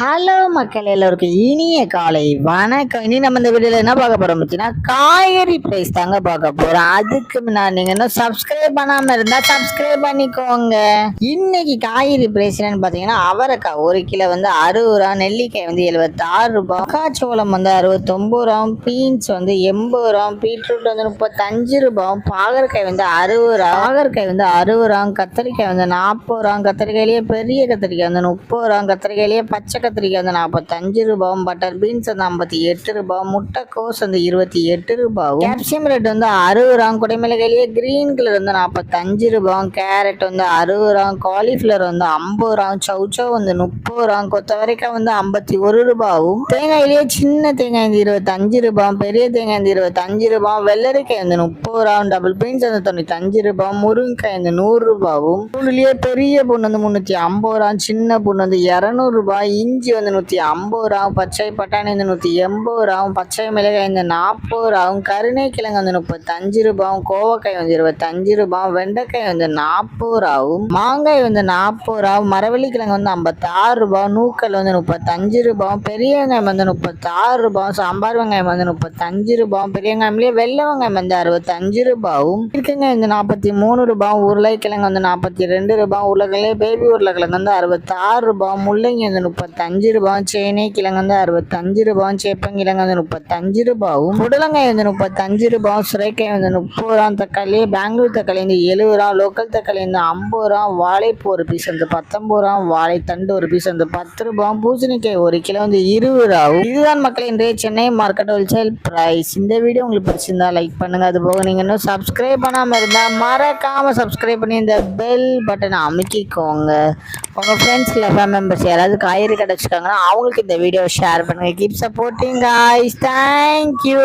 Hello மக்கள் எல்லோருக்கும் இனிய காலை வணக்கம். இனி நம்ம இந்த வீடியோல என்ன பார்க்க போறோம் பார்த்தீங்கன்னா காய்கறி பிரைஸ் தாங்க பார்க்க போறோம். அதுக்கு முன்னாடி நீங்க இன்னும் சப்ஸ்கிரைப் பண்ணாம இருந்தா சப்ஸ்கிரைப் பண்ணிக்கோங்க. இன்னைக்கு காய்கறி பிரைஸ் என்னன்னு பார்த்தீங்கன்னா அவரைக்காய் 1 கிலோ வந்து 60 ரூபா, நெல்லிக்காய் வந்து 76 ரூபாய், மக்காச்சோளம் வந்து 69 ரூபா, பீன்ஸ் வந்து 80 ரூபா, பீட்ரூட் வந்து 35 ரூபாய், பாகற்காய் வந்து 60 ரூபா, பாகற்காய் வந்து 60 ரூபா, கத்திரிக்காய் வந்து 40 ரூபா, கத்திரிக்காயிலேயே பெரிய கத்திரிக்காய் வந்து 30 ரூபா, கத்திரிக்காயிலேயே பச்சை கத்திரிக்காய் வந்து 45 ரூபாயும், பட்டர் பீன்ஸ் வந்து 58 ரூபாய், முட்டைக்கோஸ் வந்து 28 ரூபாயும், கேப்சியம் ரேட் வந்து 60 ரூபா, குடைமிளகாயிலேயே கிரீன் கலர் வந்து 45 ரூபாயும், கேரட் வந்து 60 ரூபா, காலிஃபிளவர் வந்து 50 ரூபா, சௌச்சவ் வந்து 30 ரூபா, கொத்தவரைக்காய் வந்து 51 ரூபாயும், தேங்காயிலேயே சின்ன தேங்காய் வந்து 25 ரூபாய், பெரிய தேங்காய் வந்து 25 ரூபாய், வெள்ளரிக்காய் வந்து 30 ரூபா, டபுள் பீன்ஸ் வந்து 95 ரூபாய், முருங்கைக்காய் வந்து 100 ரூபாயும், பூண்டுலேயே பெரிய பூண்டு வந்து 350 ரூபா, சின்ன பூண்டு வந்து 200 ரூபாய், இஞ்சி வந்து 150 ரூபா, பச்சை பட்டாணி வந்து 180 ரூபா, பச்சை மிளகாய் வந்து 40 ரூபாயும், கருணை கிழங்கு வந்து 35 ரூபாயும், கோவக்காய் வந்து 25 ரூபாய், வெண்டைக்காய் வந்து 40 ரூபாயும், மாங்காய் வந்து 40 ரூபா, மரவள்ளி கிழங்கு வந்து 56 ரூபாய், நூக்கல் வந்து 35 ரூபாய், பெரிய வெங்காயம் வந்து 36 ரூபாய், சாம்பார் வெங்காயம் வந்து 35 ரூபாய், பெரிய வெங்காயம்லேயே வெள்ளை வெங்காயம் வந்து 65 ரூபாயும், இருக்கங்காய் வந்து 43 ரூபாய், உருளைக்கிழங்கு வந்து 42 ரூபாய், உருளைக்கிழங்கு பேபி உருளைக்கிழங்கு வந்து 66 ரூபாய், முள்ளங்கி வந்து 35 ரூபாய், சேனை கிழங்கு வந்து 65 ரூபாய், சேப்பங்கிழங்கு வந்து 35 ரூபாயும், புடலங்காய் வந்து 35 ரூபாய், சுரைக்காய் வந்து 30 ரூபா, தக்காளி பெங்களூர் தக்காளி வந்து 70 ரூபா, லோக்கல் தக்காளி வந்து 50 ரூபா, வாழைப்பூ ஒரு பீஸ் வந்து 19 ரூபா, வாழைத்தண்டு ஒரு பீஸ் வந்து 10 ரூபாய், பூசணிக்காய் 1 கிலோ வந்து 20 ரூபாயும். இதுதான் மக்கள் இன்றைய சென்னை மார்க்கெட் ஹோல்சேல் பிரைஸ். இந்த வீடியோ உங்களுக்கு பிடிச்சிருந்தா லைக் பண்ணுங்க. அது போக நீங்க இன்னும் சப்ஸ்கிரைப் பண்ணாம இருந்தா மறக்காம சப்ஸ்கிரைப் பண்ணி இந்த பெல் பட்டனை அமுக்கிக்கோங்க. உங்க ஃப்ரெண்ட்ஸ் ஃபேமிலி மெம்பர்ஸ் யாராவது காய்கறி கடை வச்சுருக்காங்கன்னா அவங்களுக்கு இந்த வீடியோ ஷேர் பண்ணுங்க. Keep supporting guys, thank you.